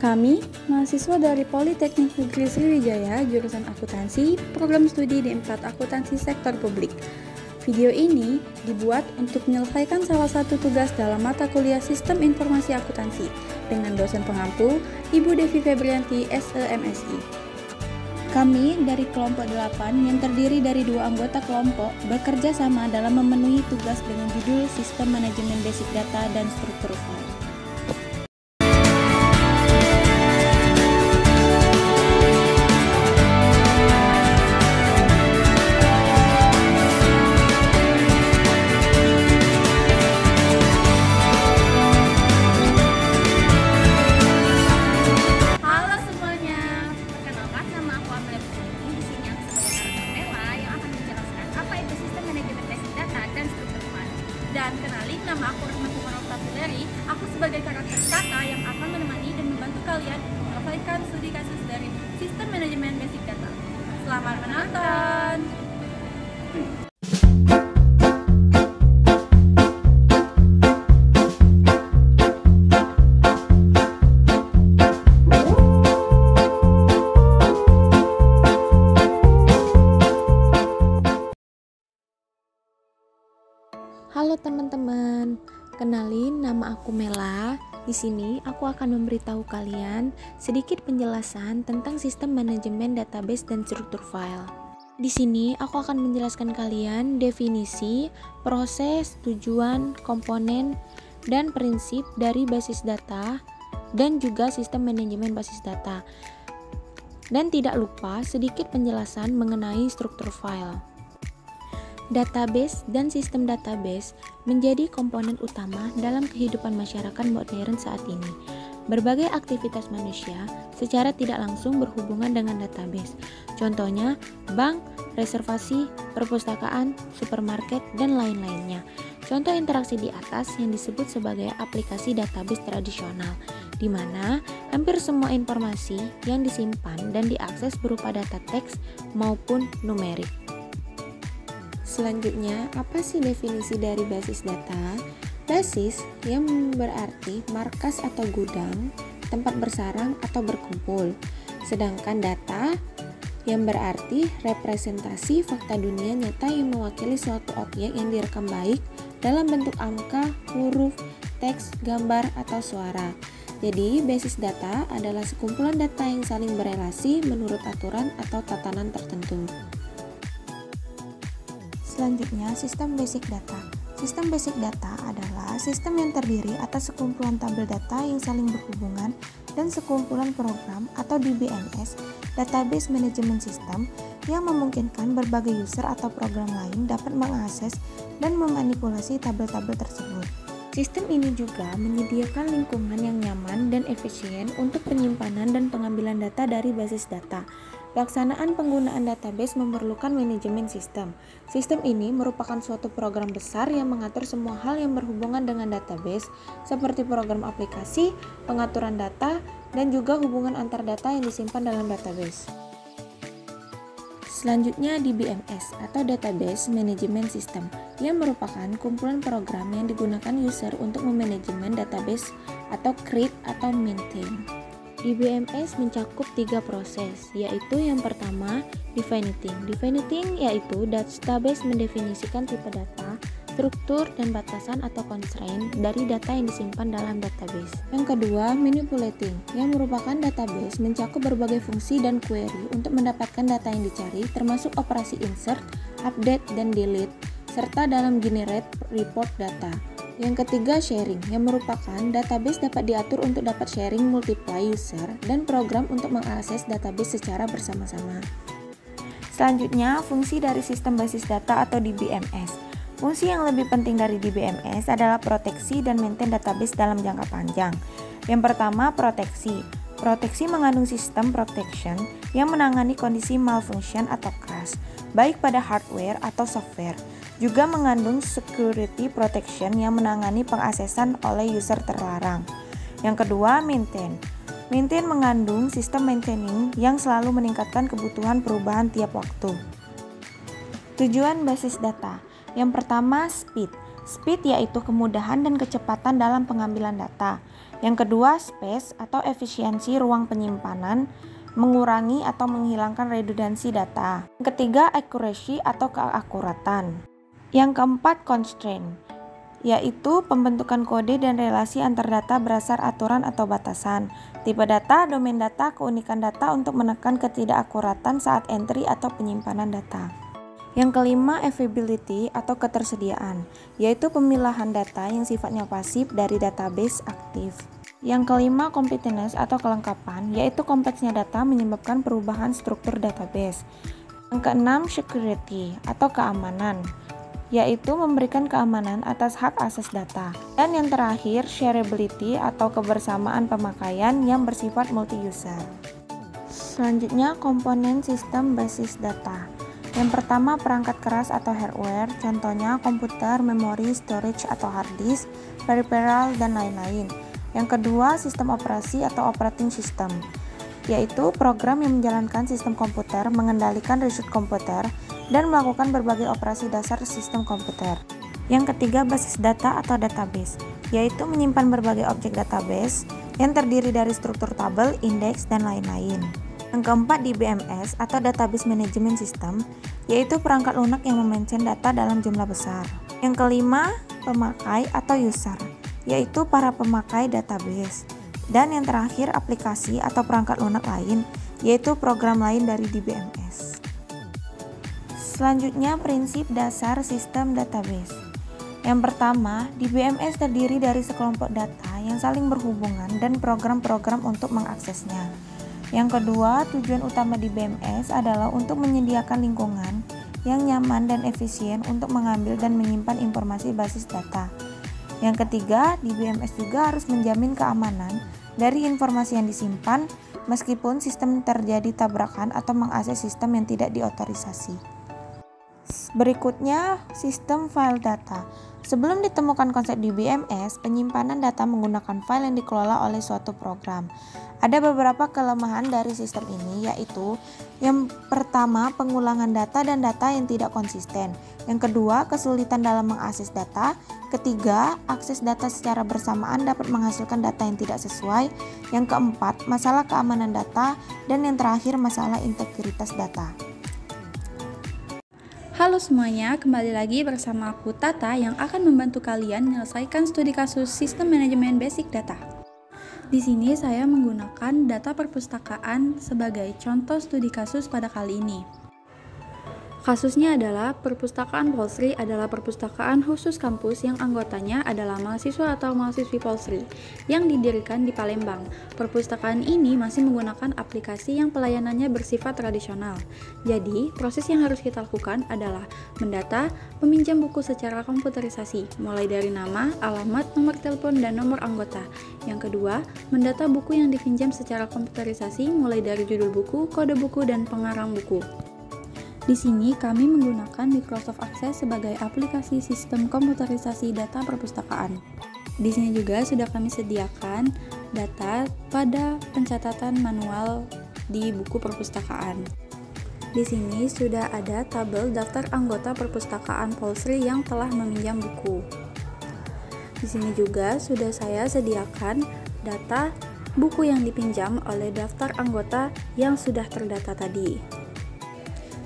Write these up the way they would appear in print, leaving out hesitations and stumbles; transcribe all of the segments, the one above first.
Kami, mahasiswa dari Politeknik Negeri Sriwijaya, jurusan akuntansi, program studi D4 Akuntansi Sektor Publik. Video ini dibuat untuk menyelesaikan salah satu tugas dalam mata kuliah Sistem Informasi Akuntansi dengan dosen pengampu, Ibu Devi Febrianti, SEMSI. Kami dari kelompok 8 yang terdiri dari 2 anggota kelompok bekerja sama dalam memenuhi tugas dengan judul Sistem Manajemen Basic Data dan Struktur File. Dan kenalin, nama aku Rahmati Manoptafileri. Aku sebagai karakter kata yang akan menemani dan membantu kalian menyelesaikan studi kasus dari Sistem Manajemen Basic Data. Selamat menonton! Halo teman-teman, kenalin nama aku Mela. Di sini aku akan memberitahu kalian sedikit penjelasan tentang sistem manajemen database dan struktur file. Di sini aku akan menjelaskan kalian definisi, proses, tujuan, komponen, dan prinsip dari basis data dan juga sistem manajemen basis data. Dan tidak lupa sedikit penjelasan mengenai struktur file. Database dan sistem database menjadi komponen utama dalam kehidupan masyarakat modern saat ini. Berbagai aktivitas manusia secara tidak langsung berhubungan dengan database. Contohnya, bank, reservasi, perpustakaan, supermarket, dan lain-lainnya. Contoh interaksi di atas yang disebut sebagai aplikasi database tradisional, di mana hampir semua informasi yang disimpan dan diakses berupa data teks maupun numerik. Selanjutnya, apa sih definisi dari basis data? Basis yang berarti markas atau gudang, tempat bersarang atau berkumpul. Sedangkan data yang berarti representasi fakta dunia nyata yang mewakili suatu objek yang direkam baik dalam bentuk angka, huruf, teks, gambar, atau suara. Jadi, basis data adalah sekumpulan data yang saling berelasi menurut aturan atau tatanan tertentu. Selanjutnya, sistem basic data. Sistem basic data adalah sistem yang terdiri atas sekumpulan tabel data yang saling berhubungan dan sekumpulan program atau DBMS, database management system, yang memungkinkan berbagai user atau program lain dapat mengakses dan memanipulasi tabel-tabel tersebut. Sistem ini juga menyediakan lingkungan yang nyaman dan efisien untuk penyimpanan dan pengambilan data dari basis data. Pelaksanaan penggunaan database memerlukan manajemen sistem. Sistem ini merupakan suatu program besar yang mengatur semua hal yang berhubungan dengan database, seperti program aplikasi, pengaturan data, dan juga hubungan antar data yang disimpan dalam database. Selanjutnya DBMS atau Database Management System, yang merupakan kumpulan program yang digunakan user untuk memanajemen database atau create atau maintain. DBMS mencakup 3 proses, yaitu yang pertama, definiting. Definiting yaitu database mendefinisikan tipe data, struktur, dan batasan atau constraint dari data yang disimpan dalam database. Yang kedua, manipulating, yang merupakan database mencakup berbagai fungsi dan query untuk mendapatkan data yang dicari, termasuk operasi insert, update, dan delete, serta dalam generate report data. Yang ketiga, sharing, yang merupakan database dapat diatur untuk dapat sharing multiply user dan program untuk mengakses database secara bersama-sama. Selanjutnya, fungsi dari sistem basis data atau DBMS. Fungsi yang lebih penting dari DBMS adalah proteksi dan maintain database dalam jangka panjang. Yang pertama, proteksi. Proteksi mengandung sistem protection yang menangani kondisi malfunction atau crash, baik pada hardware atau software. Juga mengandung security protection yang menangani pengaksesan oleh user terlarang. Yang kedua, maintain. Maintain mengandung sistem maintaining yang selalu meningkatkan kebutuhan perubahan tiap waktu. Tujuan basis data. Yang pertama, speed. Speed yaitu kemudahan dan kecepatan dalam pengambilan data. Yang kedua, space atau efisiensi ruang penyimpanan, mengurangi atau menghilangkan redundansi data. Yang ketiga, accuracy atau keakuratan. Yang keempat, constraint, yaitu pembentukan kode dan relasi antar data berdasar aturan atau batasan. Tipe data, domain data, keunikan data untuk menekan ketidakakuratan saat entry atau penyimpanan data. Yang kelima, availability atau ketersediaan, yaitu pemilahan data yang sifatnya pasif dari database aktif. Yang kelima, completeness atau kelengkapan, yaitu kompleksnya data menyebabkan perubahan struktur database. Yang keenam, security atau keamanan, yaitu memberikan keamanan atas hak akses data. Dan yang terakhir, shareability atau kebersamaan pemakaian yang bersifat multi-user. Selanjutnya, komponen sistem basis data. Yang pertama, perangkat keras atau hardware, contohnya komputer, memori, storage atau hard disk, peripheral, dan lain-lain. Yang kedua, sistem operasi atau operating system, yaitu program yang menjalankan sistem komputer, mengendalikan resource komputer, dan melakukan berbagai operasi dasar sistem komputer. Yang ketiga, basis data atau database, yaitu menyimpan berbagai objek database yang terdiri dari struktur tabel, indeks, dan lain-lain. Yang keempat, DBMS atau Database Management System, yaitu perangkat lunak yang memanage data dalam jumlah besar. Yang kelima, pemakai atau user, yaitu para pemakai database. Dan yang terakhir, aplikasi atau perangkat lunak lain, yaitu program lain dari DBMS. Selanjutnya, prinsip dasar sistem database. Yang pertama, DBMS terdiri dari sekelompok data yang saling berhubungan dan program-program untuk mengaksesnya. Yang kedua, tujuan utama DBMS adalah untuk menyediakan lingkungan yang nyaman dan efisien untuk mengambil dan menyimpan informasi basis data. Yang ketiga, DBMS juga harus menjamin keamanan dari informasi yang disimpan meskipun sistem terjadi tabrakan atau mengakses sistem yang tidak diotorisasi. Berikutnya, sistem file data. Sebelum ditemukan konsep DBMS, penyimpanan data menggunakan file yang dikelola oleh suatu program. Ada beberapa kelemahan dari sistem ini, yaitu yang pertama, pengulangan data dan data yang tidak konsisten. Yang kedua, kesulitan dalam mengakses data. Ketiga, akses data secara bersamaan dapat menghasilkan data yang tidak sesuai. Yang keempat, masalah keamanan data. Dan yang terakhir, masalah integritas data. Halo semuanya, kembali lagi bersama aku Tata yang akan membantu kalian menyelesaikan studi kasus Sistem Manajemen Basic Data. Di sini saya menggunakan data perpustakaan sebagai contoh studi kasus pada kali ini. Kasusnya adalah perpustakaan Polsri adalah perpustakaan khusus kampus yang anggotanya adalah mahasiswa atau mahasiswi Polsri yang didirikan di Palembang. Perpustakaan ini masih menggunakan aplikasi yang pelayanannya bersifat tradisional. Jadi, proses yang harus kita lakukan adalah mendata, meminjam buku secara komputerisasi, mulai dari nama, alamat, nomor telepon, dan nomor anggota. Yang kedua, mendata buku yang dipinjam secara komputerisasi, mulai dari judul buku, kode buku, dan pengarang buku. Di sini kami menggunakan Microsoft Access sebagai aplikasi sistem komputerisasi data perpustakaan. Di sini juga sudah kami sediakan data pada pencatatan manual di buku perpustakaan. Di sini sudah ada tabel daftar anggota perpustakaan Polsri yang telah meminjam buku. Di sini juga sudah saya sediakan data buku yang dipinjam oleh daftar anggota yang sudah terdata tadi.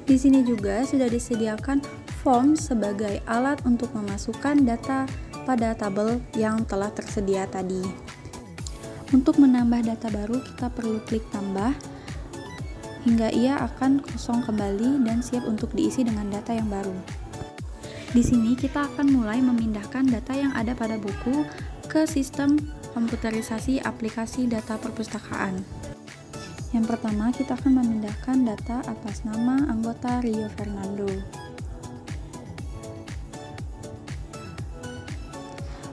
Di sini juga sudah disediakan form sebagai alat untuk memasukkan data pada tabel yang telah tersedia tadi. Untuk menambah data baru, kita perlu klik tambah hingga ia akan kosong kembali dan siap untuk diisi dengan data yang baru. Di sini kita akan mulai memindahkan data yang ada pada buku ke sistem komputerisasi aplikasi data perpustakaan. Yang pertama, kita akan memindahkan data atas nama anggota Rio Fernando.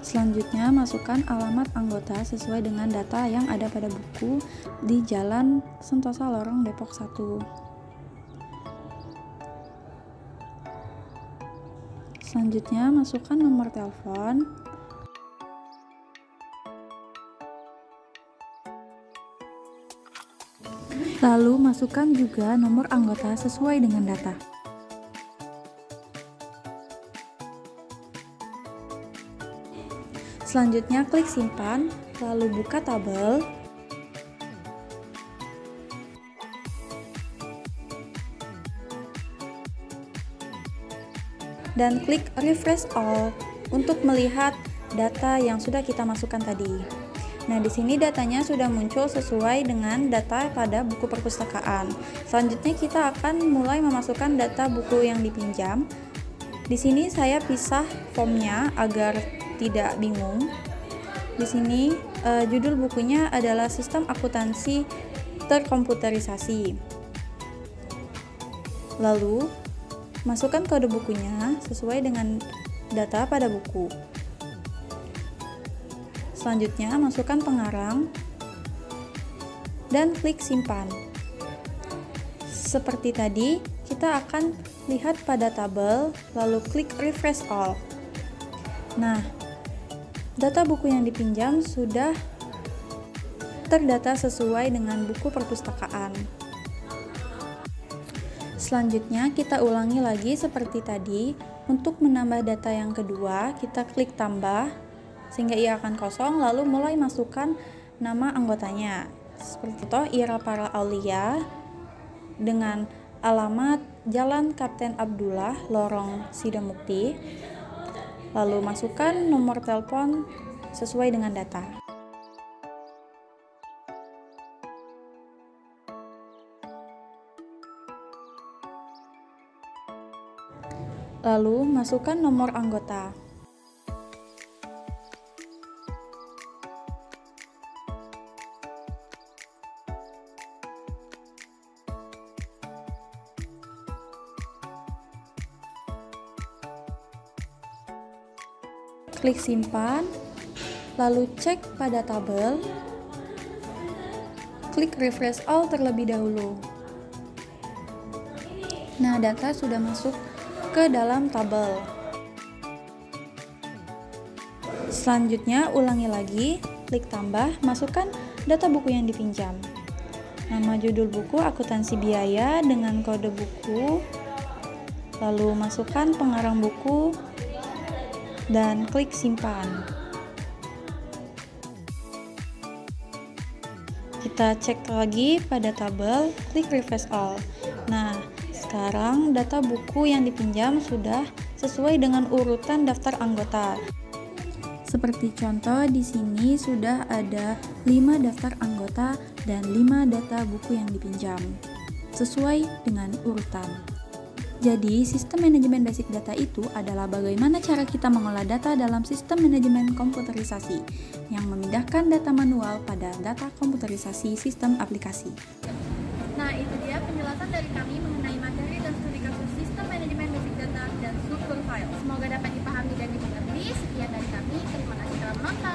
Selanjutnya, masukkan alamat anggota sesuai dengan data yang ada pada buku di Jalan Sentosa Lorong, Depok 1. Selanjutnya, masukkan nomor telepon. Lalu masukkan juga nomor anggota sesuai dengan data. Selanjutnya klik simpan, lalu buka tabel. Dan klik refresh all untuk melihat data yang sudah kita masukkan tadi. Nah, di sini datanya sudah muncul sesuai dengan data pada buku perpustakaan. Selanjutnya kita akan mulai memasukkan data buku yang dipinjam. Di sini saya pisah formnya agar tidak bingung. Di sini judul bukunya adalah Sistem Akuntansi Terkomputerisasi. Lalu masukkan kode bukunya sesuai dengan data pada buku. Selanjutnya masukkan pengarang dan klik simpan. Seperti tadi, kita akan lihat pada tabel, lalu klik refresh all. Nah, data buku yang dipinjam sudah terdata sesuai dengan buku perpustakaan. Selanjutnya kita ulangi lagi seperti tadi. Untuk menambah data yang kedua, kita klik tambah sehingga ia akan kosong, lalu mulai masukkan nama anggotanya. Seperti itu, Ira Para Aulia dengan alamat Jalan Kapten Abdullah, Lorong Sidamukti. Lalu masukkan nomor telepon sesuai dengan data. Lalu masukkan nomor anggota. Klik simpan, lalu cek pada tabel, klik refresh all terlebih dahulu. Nah, data sudah masuk ke dalam tabel. Selanjutnya ulangi lagi, klik tambah, masukkan data buku yang dipinjam. Nama judul buku akuntansi biaya dengan kode buku. Lalu masukkan pengarang buku dan klik simpan. Kita cek lagi pada tabel, klik refresh all. Nah, sekarang data buku yang dipinjam sudah sesuai dengan urutan daftar anggota. Seperti contoh di sini sudah ada 5 daftar anggota dan 5 data buku yang dipinjam sesuai dengan urutan. Jadi, sistem manajemen basic data itu adalah bagaimana cara kita mengolah data dalam sistem manajemen komputerisasi yang memindahkan data manual pada data komputerisasi sistem aplikasi. Nah, itu dia penjelasan dari kami mengenai materi dan studi kasus sistem manajemen basic data dan struktur file. Semoga dapat dipahami dan dimengerti. Sekian dari kami. Terima kasih telah menonton.